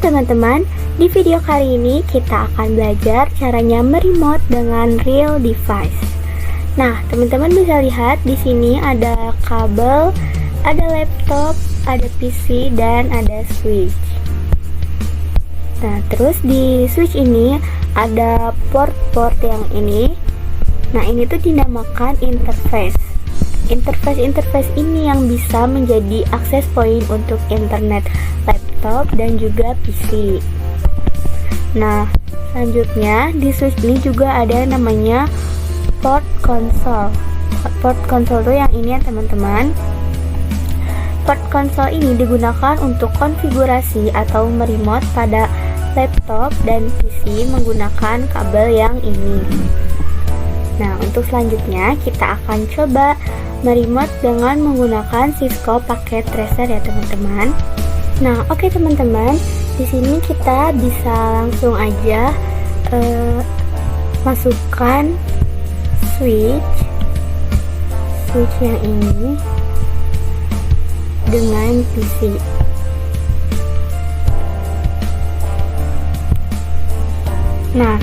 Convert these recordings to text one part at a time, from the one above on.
teman-teman, di video kali ini kita akan belajar caranya meremote dengan real device. Nah, teman-teman bisa lihat di sini ada kabel, ada laptop, ada PC, dan ada switch. Nah, terus di switch ini ada port-port yang ini. Nah, ini tuh dinamakan interface. Interface ini yang bisa menjadi akses point untuk internet, laptop, dan juga PC. Nah, selanjutnya di switch ini juga ada namanya port console. Port console tuh yang ini ya teman-teman. Port console ini digunakan untuk konfigurasi atau meremote pada laptop dan PC menggunakan kabel yang ini. Nah, untuk selanjutnya kita akan coba meremote dengan menggunakan Cisco paket tracer ya teman-teman. Nah, oke teman-teman, di sini kita bisa langsung aja masukkan switch yang ini dengan PC. Nah,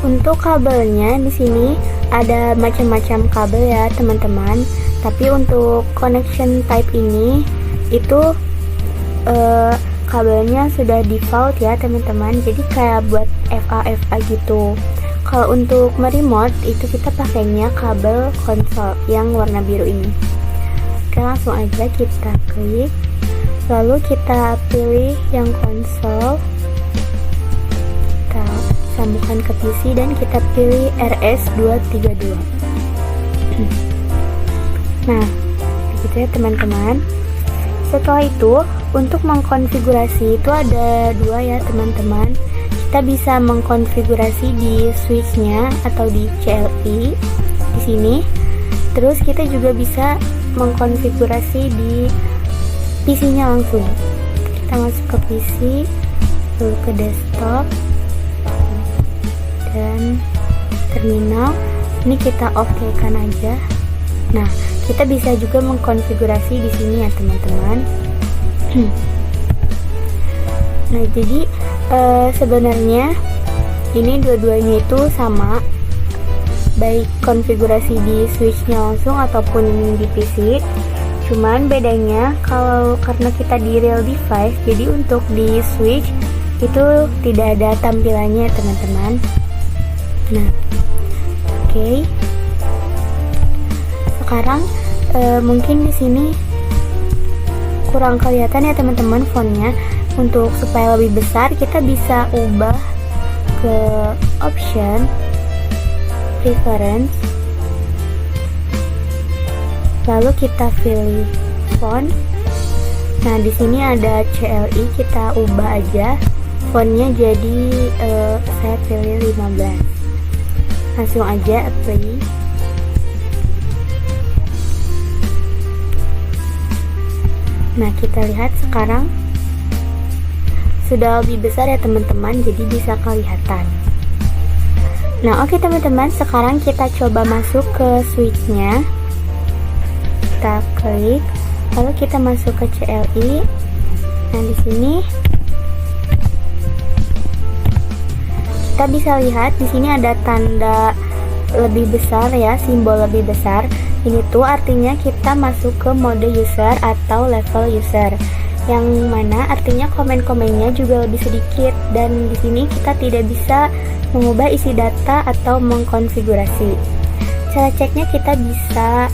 untuk kabelnya di sini ada macam-macam kabel ya teman-teman. Tapi untuk connection type ini itu kabelnya sudah default ya teman-teman. Jadi kayak buat FA gitu. Kalau untuk meremote itu kita pakainya kabel konsol yang warna biru ini. Oke, langsung aja kita klik. Lalu kita pilih yang konsol. Sambungkan ke PC dan kita pilih RS232. Nah, begitu ya teman-teman. Setelah itu, untuk mengkonfigurasi itu ada dua ya teman-teman. Kita bisa mengkonfigurasi di switchnya atau di CLI di sini. Terus kita juga bisa mengkonfigurasi di PC-nya langsung. Kita masuk ke PC, lalu ke desktop dan terminal. Ini kita oke-kan aja. Nah, kita bisa juga mengkonfigurasi di sini ya teman-teman. Nah, jadi sebenarnya ini dua-duanya itu sama, baik konfigurasi di switchnya langsung ataupun di PC. Cuman bedanya karena kita di real device, jadi untuk di switch itu tidak ada tampilannya teman-teman. Nah, oke. Sekarang mungkin di sini kurang kelihatan ya teman-teman fontnya. Untuk supaya lebih besar kita bisa ubah ke option preference. Lalu kita pilih font. Nah, di sini ada CLI, kita ubah aja fontnya jadi saya pilih 15. Langsung aja apply. Nah, kita lihat sekarang sudah lebih besar ya teman-teman, jadi bisa kelihatan. Nah, oke teman-teman, sekarang kita coba masuk ke switchnya. Kita klik, lalu kita masuk ke CLI. Nah, di sini kita bisa lihat di sini ada tanda lebih besar ya, simbol lebih besar. Ini tuh artinya kita masuk ke mode user atau level user, yang mana artinya komen-komennya juga lebih sedikit, dan di sini kita tidak bisa mengubah isi data atau mengkonfigurasi. Cara ceknya kita bisa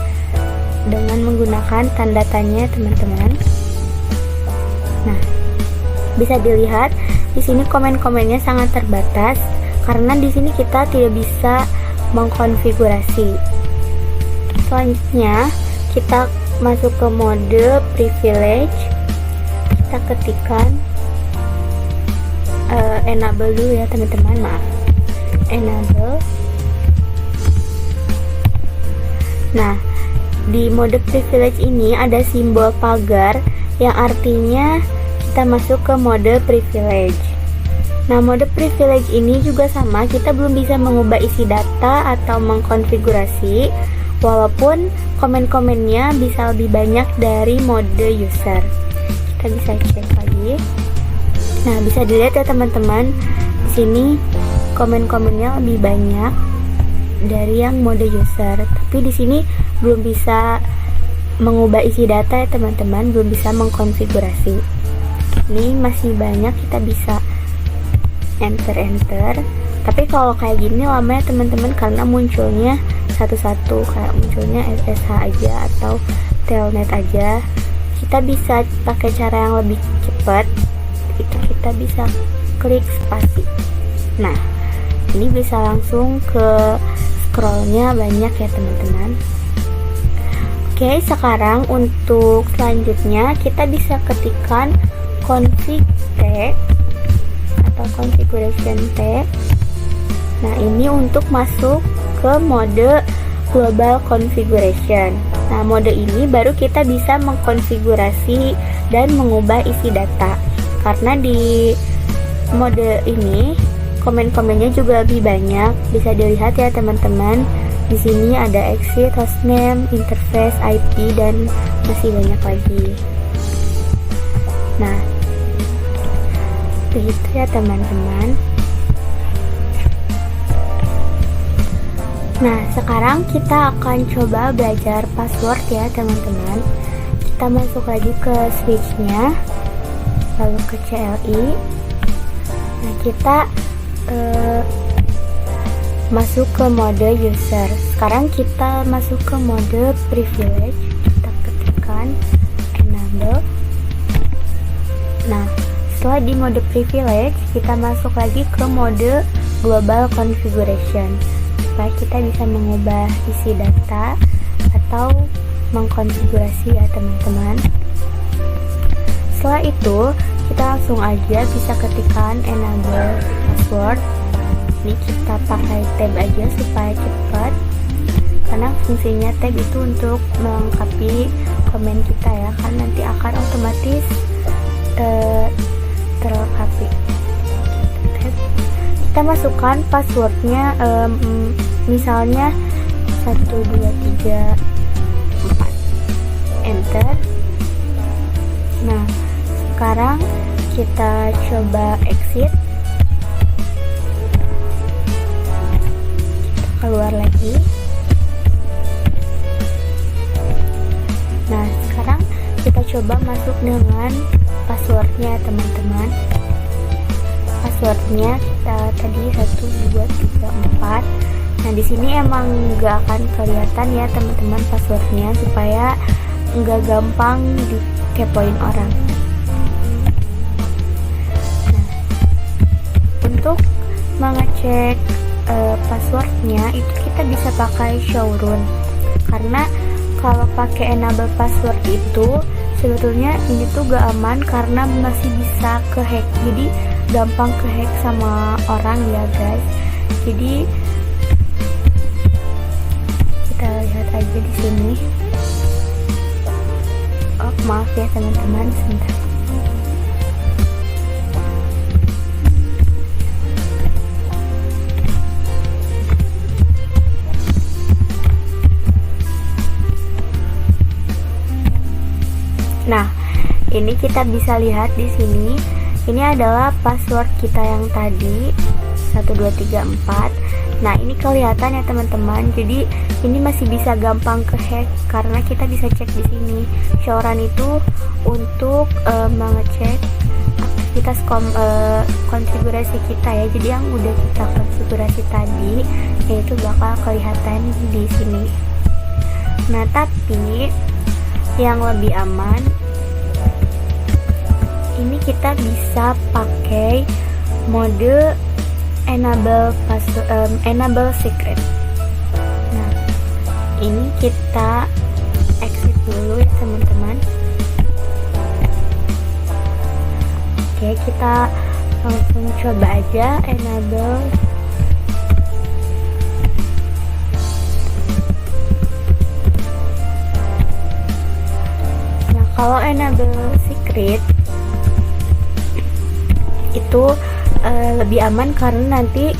dengan menggunakan tanda tanya teman-teman. Nah, bisa dilihat di sini komen-komennya sangat terbatas karena di sini kita tidak bisa mengkonfigurasi. Selanjutnya kita masuk ke mode privilege. Kita ketikkan enable dulu ya teman-teman, maaf, enable. Nah, di mode privilege ini ada simbol pagar yang artinya kita masuk ke mode privilege. Nah, mode privilege ini juga sama, kita belum bisa mengubah isi data atau mengkonfigurasi, walaupun komen-komennya bisa lebih banyak dari mode user. Kita bisa cek lagi. Nah, bisa dilihat ya teman-teman, di sini komen-komennya lebih banyak dari yang mode user. Tapi di sini belum bisa mengubah isi data ya teman-teman, belum bisa mengkonfigurasi. Ini masih banyak, kita bisa enter. Tapi kalau kayak gini lama ya teman-teman, karena munculnya satu-satu, kayak munculnya SSH aja atau telnet aja. Kita bisa pakai cara yang lebih cepat, itu kita bisa klik spasi. Nah, ini bisa langsung ke scrollnya banyak ya teman-teman. Oke, sekarang untuk selanjutnya kita bisa ketikkan config T atau configuration T. Nah, ini untuk masuk ke mode global configuration. Nah, mode ini baru kita bisa mengkonfigurasi dan mengubah isi data. Karena di mode ini komen-komennya juga lebih banyak. Bisa dilihat ya teman-teman. Di sini ada exit, hostname, interface, IP, dan masih banyak lagi. Nah, begitu ya teman-teman. Nah, sekarang kita akan coba belajar password ya teman-teman. Kita masuk lagi ke switch-nya, lalu ke CLI. Nah, kita masuk ke mode user. Sekarang kita masuk ke mode privilege. Kita ketikkan enable. Nah, setelah di mode privilege, kita masuk lagi ke mode global configuration, supaya kita bisa mengubah isi data atau mengkonfigurasi ya teman-teman. Setelah itu, kita langsung aja bisa ketikkan enable password. Ini kita pakai tab aja supaya cepat, karena fungsinya tab itu untuk melengkapi komen kita ya, kan nanti akan otomatis terlengkapi. Kita masukkan passwordnya, misalnya 1 2 3 4, enter. Nah, sekarang kita coba exit, kita keluar lagi. Nah, sekarang kita coba masuk dengan passwordnya teman-teman. Passwordnya kita tadi 1 2 3 4. Nah, di sini emang nggak akan kelihatan ya teman-teman passwordnya, supaya nggak gampang dikepoin orang. Nah, untuk mengecek passwordnya itu kita bisa pakai showrun, karena kalau pakai enable password itu sebetulnya ini tuh gak aman karena masih bisa kehack, jadi gampang kehack sama orang ya guys. Jadi kita lihat aja di sini. Oh, maaf ya teman-teman, sebentar. Nah, ini kita bisa lihat di sini. Ini adalah password kita yang tadi 1 2 3 4. Nah, ini kelihatan ya teman-teman. Jadi ini masih bisa gampang kehack karena kita bisa cek di sini. Showrun itu untuk mengecek aktivitas konfigurasi kita ya. Jadi yang udah kita konfigurasi tadi itu bakal kelihatan di sini. Nah, tapi yang lebih aman ini kita bisa pakai mode enable secret. Nah, ini kita exit dulu ya teman-teman. Oke, kita langsung coba aja enable. Kalau enable secret itu lebih aman karena nanti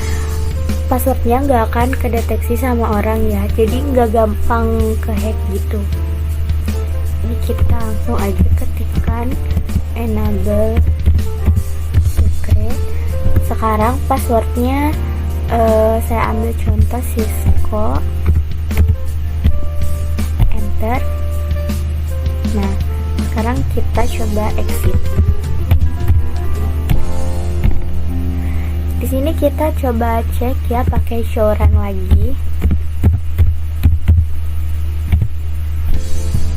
passwordnya nggak akan kedeteksi sama orang ya, jadi nggak gampang kehack gitu. Ini kita langsung aja ketikkan enable sekarang passwordnya saya ambil contoh Cisco, enter. Nah, sekarang kita coba exit. Di sini kita coba cek ya pakai show run lagi.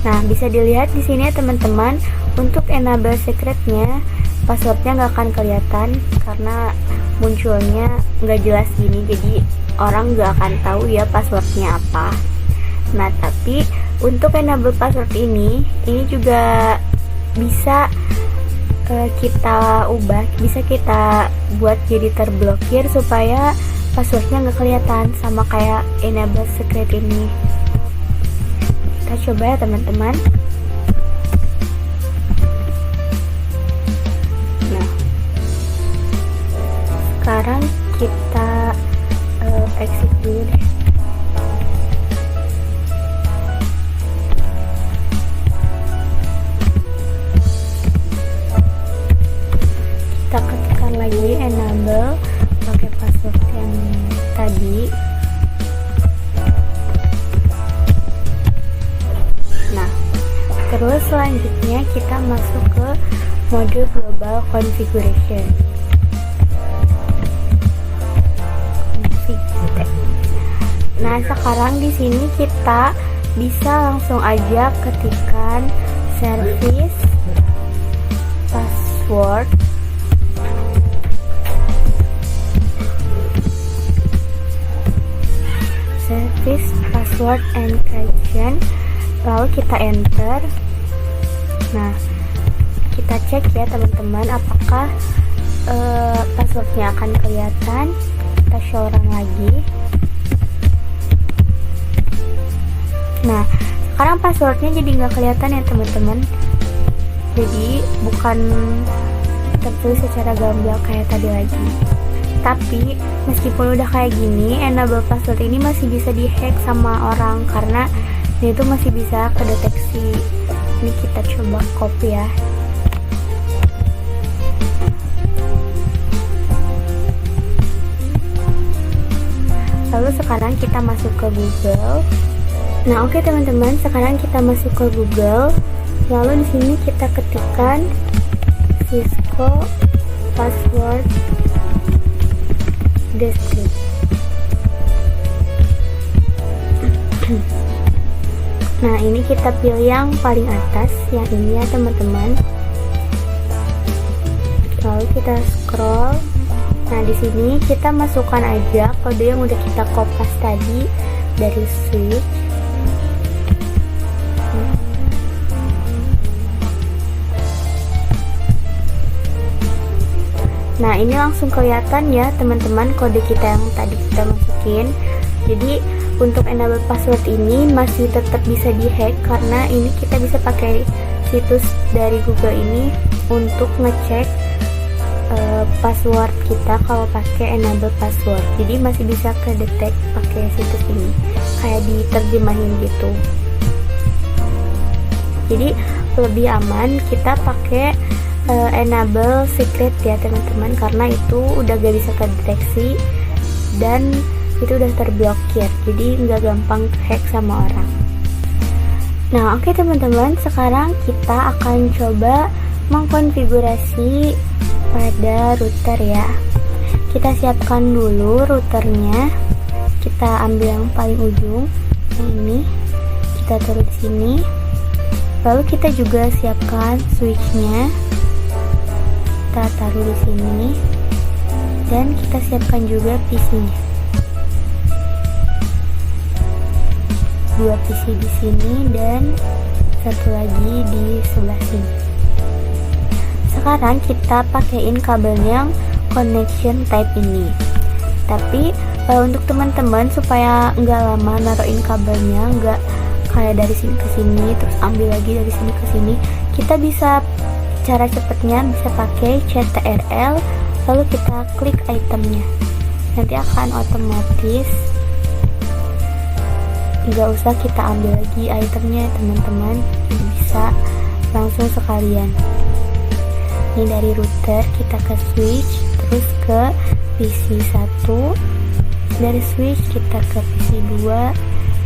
Nah, bisa dilihat di sini ya teman-teman, untuk enable secretnya passwordnya nggak akan kelihatan karena munculnya nggak jelas gini, jadi orang nggak akan tahu ya passwordnya apa. Nah, tapi untuk enable password ini juga bisa kita ubah, bisa kita buat jadi terblokir supaya passwordnya nggak kelihatan, sama kayak enable secret ini. Kita coba ya teman-teman. Nah, sekarang kita exit dulu deh. Kita ketikkan lagi enable pakai password yang tadi. Nah, terus selanjutnya kita masuk ke mode global configuration. Nah, sekarang di sini kita bisa langsung aja ketikkan service password encryption, lalu kita enter. Nah, kita cek ya teman-teman apakah passwordnya akan kelihatan. Kita show run lagi. Nah, sekarang passwordnya jadi nggak kelihatan ya teman-teman, jadi bukan tertulis secara gamblang kayak tadi lagi. Tapi meskipun udah kayak gini, enable password ini masih bisa dihack sama orang karena ini tuh masih bisa kedeteksi. Ini kita coba copy ya. Lalu sekarang kita masuk ke Google. Nah, oke teman-teman, sekarang kita masuk ke Google. Lalu di sini kita ketikkan Cisco password descript. Nah, ini kita pilih yang paling atas, yang ini ya teman-teman. Lalu kita scroll. Nah, di sini kita masukkan aja kode yang udah kita kopas tadi dari switch. Nah, ini langsung kelihatan ya teman-teman kode kita yang tadi kita masukin. Jadi untuk enable password ini masih tetap bisa dihack karena ini kita bisa pakai situs dari Google ini untuk ngecek password kita kalau pakai enable password. Jadi masih bisa kedetek pakai situs ini, kayak diterjemahin gitu. Jadi lebih aman kita pakai enable secret ya teman-teman, karena itu udah gak bisa kedeteksi dan itu udah terblokir, jadi nggak gampang hack sama orang. Nah, oke teman-teman, sekarang kita akan coba mengkonfigurasi pada router ya. Kita siapkan dulu routernya. Kita ambil yang paling ujung, yang ini. Kita taruh di sini. Lalu kita juga siapkan switchnya. Kita taruh di sini. Dan kita siapkan juga PC-nya. 2 PC di sini dan satu lagi di sebelah sini. Sekarang kita pakaiin kabel yang connection type ini. Tapi untuk teman-teman supaya nggak lama naruhin kabelnya, nggak kayak dari sini ke sini terus ambil lagi dari sini ke sini, kita bisa cara cepatnya bisa pakai CTRL lalu kita klik itemnya, nanti akan otomatis nggak usah kita ambil lagi itemnya teman-teman, jadi bisa langsung sekalian. Ini dari router kita ke switch, terus ke PC 1, dari switch kita ke PC 2,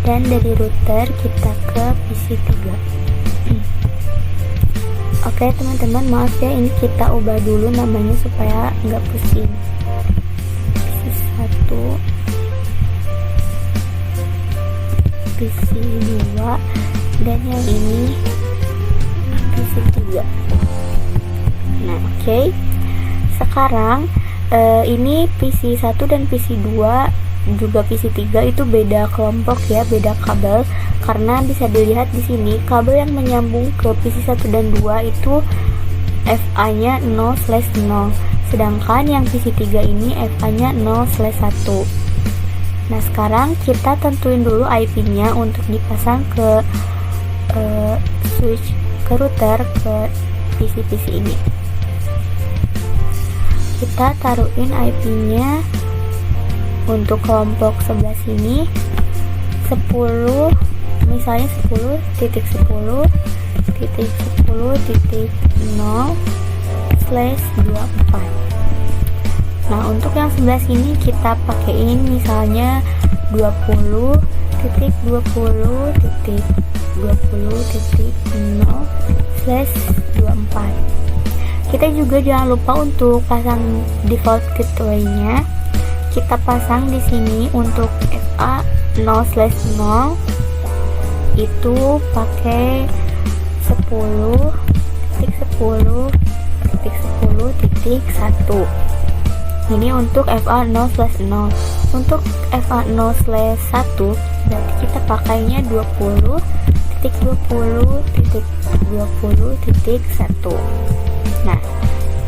dan dari router kita ke PC 3. Oke teman-teman, maaf ya, ini kita ubah dulu namanya supaya nggak pusing. PC 1, PC 2, dan yang ini PC 3. Nah oke, sekarang ini PC 1 dan PC 2 juga PC 3 itu beda kelompok ya, beda kabel, karena bisa dilihat di sini kabel yang menyambung ke PC 1 dan 2 itu FA-nya 0/0, sedangkan yang PC 3 ini FA-nya 0/1. Nah sekarang kita tentuin dulu IP-nya untuk dipasang ke switch, ke router, ke PC-PC ini. Kita taruhin IP-nya untuk kelompok sebelah sini 10, misalnya 10.10.10.0/24. Nah untuk yang sebelah sini kita pakein misalnya 20.20.0/24. Kita juga jangan lupa untuk pasang default gateway-nya. Kita pasang di sini untuk FA 0/0 itu pakai 10.10.10.1. Ini untuk FA 0/0. Untuk FA 0/1 berarti kita pakainya 20.20.20.1. Nah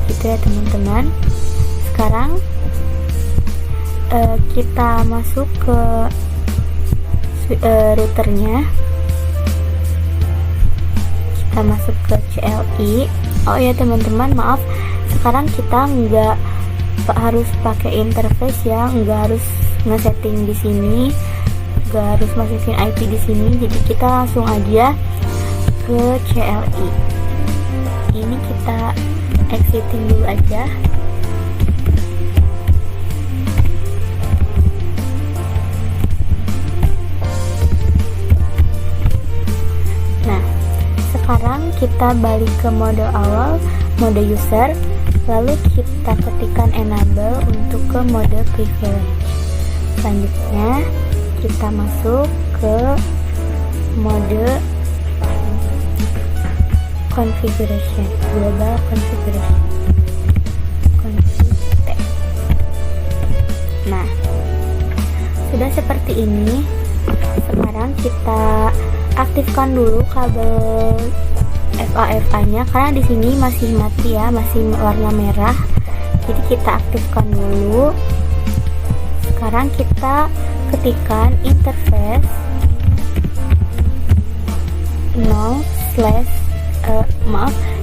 gitu ya teman-teman. Sekarang kita masuk ke routernya, kita masuk ke CLI. Oh ya teman-teman, maaf, sekarang kita nggak harus pakai interface ya, nggak harus ngesetting di sini, nggak harus masukin IP di sini, jadi kita langsung aja ke CLI. Ini kita exiting dulu aja. Sekarang kita balik ke mode awal, mode user, lalu kita ketikkan enable untuk ke mode privilege. Selanjutnya kita masuk ke mode configuration, global configuration, config. Nah sudah seperti ini. Sekarang kita aktifkan dulu kabel FA-nya karena di sini masih mati ya, masih warna merah. Jadi kita aktifkan dulu. Sekarang kita ketikkan interface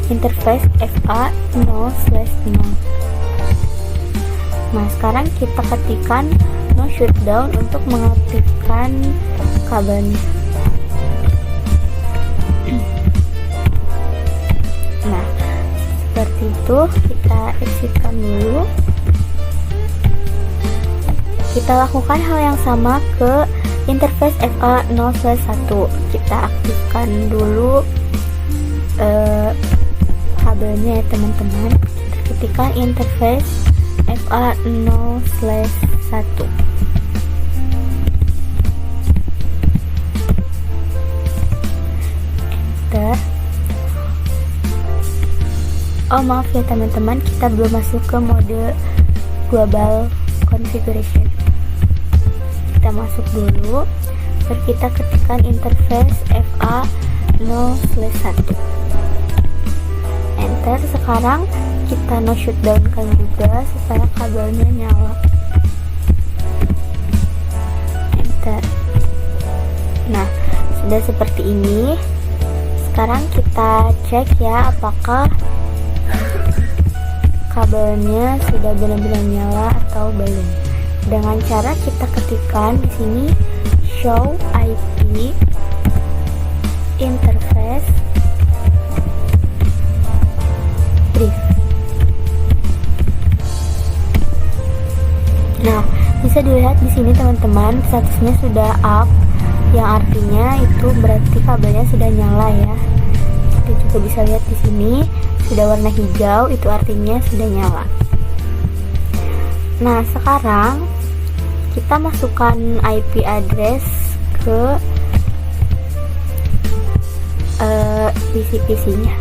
interface FA 0/0. Nah sekarang kita ketikkan no shutdown untuk mengaktifkan kabelnya. Nah seperti itu, kita exitkan dulu. Kita lakukan hal yang sama ke interface FA 0/1. Kita aktifkan dulu kabelnya ya teman-teman. Ketika interface FA 0/1, enter. Oh maaf ya teman-teman, kita belum masuk ke mode global configuration. Kita masuk dulu, terus kita ketikkan interface FA 0/1, enter. Sekarang kita no shutdown kan juga supaya kabelnya nyala, enter. Nah sudah seperti ini. Sekarang kita cek ya apakah kabelnya sudah benar-benar nyala atau belum, dengan cara kita ketikkan di sini show IP interface brief. Bisa dilihat di sini teman-teman, statusnya sudah up, yang artinya itu berarti kabelnya sudah nyala ya. Kita juga bisa lihat di sini sudah warna hijau, itu artinya sudah nyala. Nah, sekarang kita masukkan IP address ke PC-nya.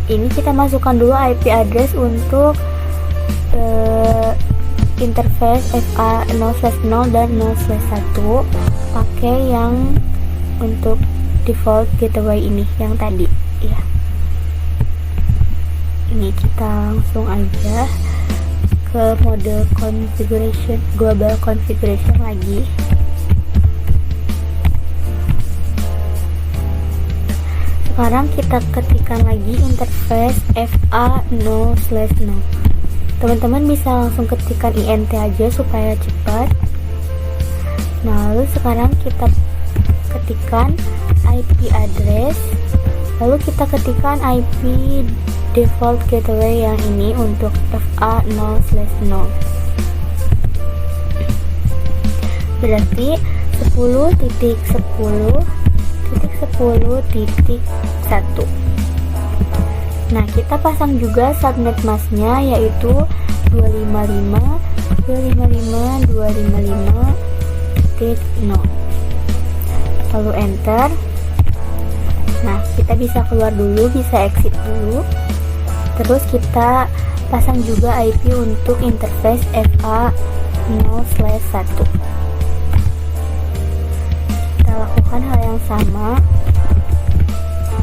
Ini kita masukkan dulu IP address untuk interface FA 0/0 dan 0/1, pakai yang untuk default gateway ini yang tadi ya. Ini kita langsung aja ke mode configuration, global configuration lagi. Sekarang kita ketikkan lagi interface FA 0/0. Teman-teman bisa langsung ketikkan INT aja supaya cepat. Nah, lalu sekarang kita ketikkan IP address, lalu kita ketikkan IP default gateway yang ini untuk FA 0/0. Berarti 10.10.10.1. Nah, kita pasang juga subnet masknya, yaitu 255.255.255.0. Lalu enter. Nah, kita bisa keluar dulu, bisa exit dulu. Terus kita pasang juga IP untuk interface FA 0/1. Kita lakukan hal yang sama,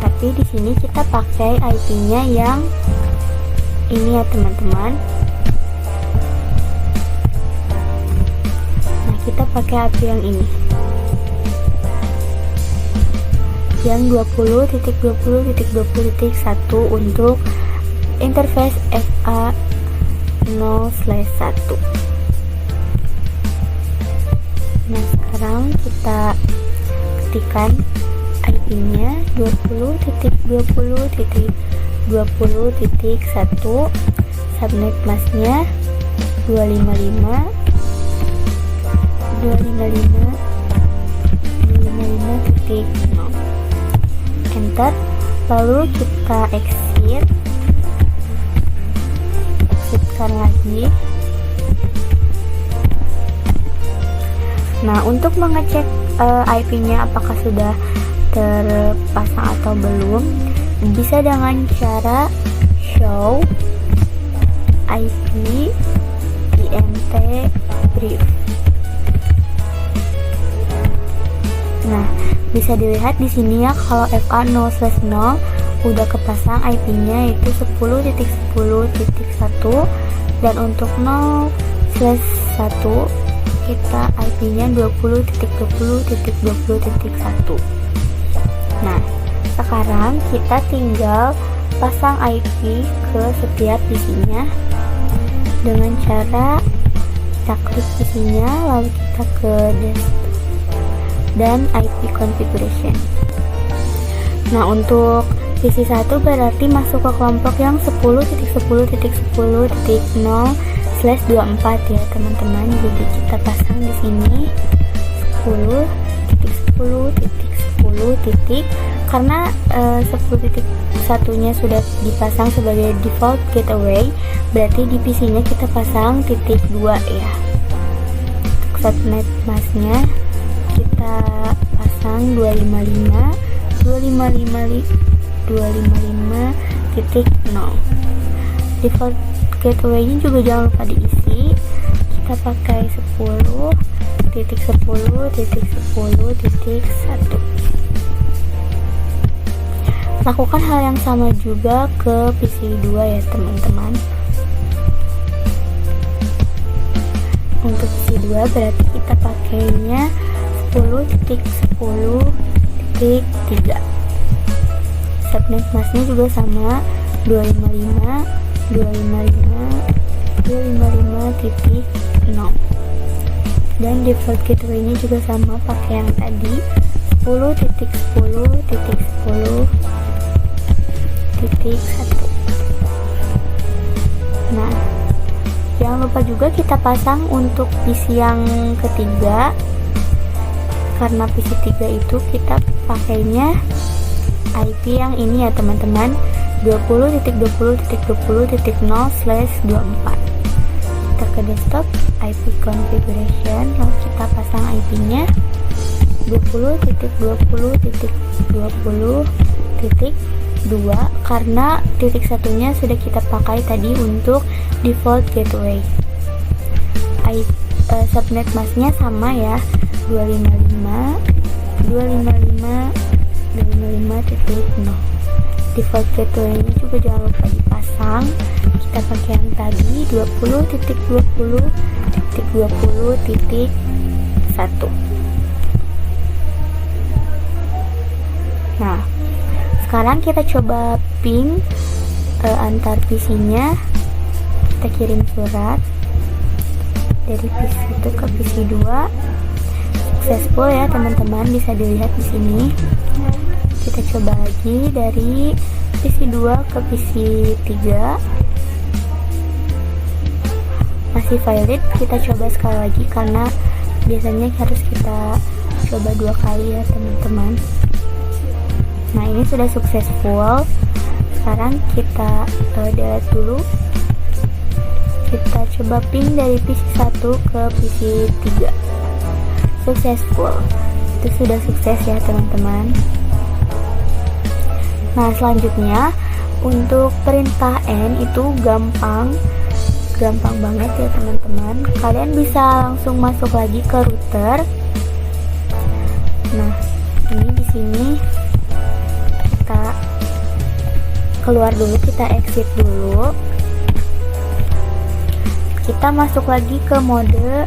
tapi di sini kita pakai IP-nya yang ini ya teman-teman. Nah, kita pakai IP yang ini, yang 20.20.20.1 untuk interface FA 0/1. Nah, sekarang kita ketikkan IP-nya 20.20.20.1, subnet masknya 255.255.0. Enter. Lalu kita exitkan lagi. Nah, untuk mengecek IP-nya apakah sudah terpasang atau belum, bisa dengan cara show IP INT brief. Nah, bisa dilihat di sini ya, kalau FA 0/0 udah kepasang IP-nya yaitu 10.10.1, dan untuk 0/1 kita IP-nya 20.20.20.1. Nah, sekarang kita tinggal pasang IP ke setiap PC-nya dengan cara kita klik PC-nya, lalu kita ke desktop dan IP configuration. Nah, untuk PC 1 berarti masuk ke kelompok yang 10.10.10.0/24 ya teman-teman. Jadi kita pasang di sini 10.10.10 karena 10.1-nya sudah dipasang sebagai default gateway, berarti di PC-nya kita pasang titik 2 ya. Untuk subnet masknya kita pasang 255.255.0. Default gateway-nya juga jangan lupa diisi. Kita pakai 10.10.10.1. Lakukan hal yang sama juga ke PC 2 ya teman-teman. Untuk PC 2 berarti kita pakainya 10.10.3. Subnet masknya juga sama 255.255.0. Dan default gateway-nya juga sama, pakai yang tadi 10.10.10.1. lupa juga kita pasang untuk PC yang ketiga, karena PC 3 itu kita pakainya IP yang ini ya teman-teman, 20.20.20.0/24. Kita ke desktop, IP configuration, lalu kita pasang IP-nya 20.20.20.2 karena titik satunya sudah kita pakai tadi untuk default gateway. Subnet masknya sama ya, 255.255.0. Default gateway-nya juga jangan lupa dipasang. Kita pakai yang tadi 20.20.20.1. Nah, sekarang kita coba ping antar PC-nya. Kita kirim surat dari PC 1 ke PC 2. Successful ya teman-teman, bisa dilihat di sini. Kita coba lagi dari PC 2 ke PC 3. Masih valid. Kita coba sekali lagi karena biasanya harus kita coba 2 kali ya teman-teman. Nah, ini sudah successful. Sekarang kita delete dulu. Kita coba ping dari PC 1 ke PC 3. Successful. Itu sudah sukses ya teman-teman. Nah, selanjutnya untuk perintah N itu gampang banget ya teman-teman. Kalian bisa langsung masuk lagi ke router. Nah, ini di sini kita keluar dulu, kita exit dulu. Kita masuk lagi ke mode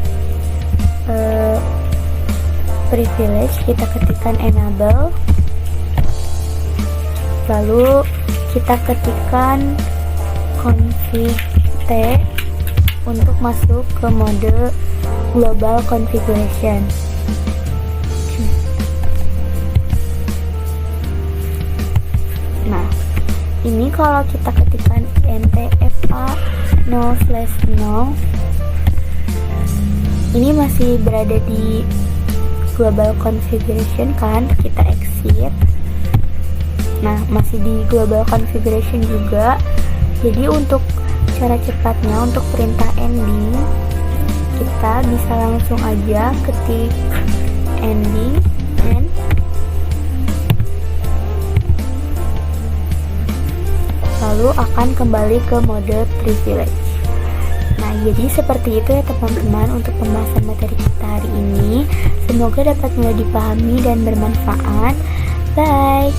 privilege, kita ketikkan enable. Lalu kita ketikkan config T untuk masuk ke mode global configuration. Nah, ini kalau kita ketikkan ntfa 0/0, ini masih berada di global configuration kan, kita exit. Nah, masih di global configuration juga. Jadi untuk cara cepatnya, untuk perintah ending, kita bisa langsung aja ketik ending and lalu akan kembali ke mode privilege. Nah, jadi seperti itu ya teman-teman untuk pembahasan materi kita hari ini. Semoga dapat mulai dipahami dan bermanfaat. Bye.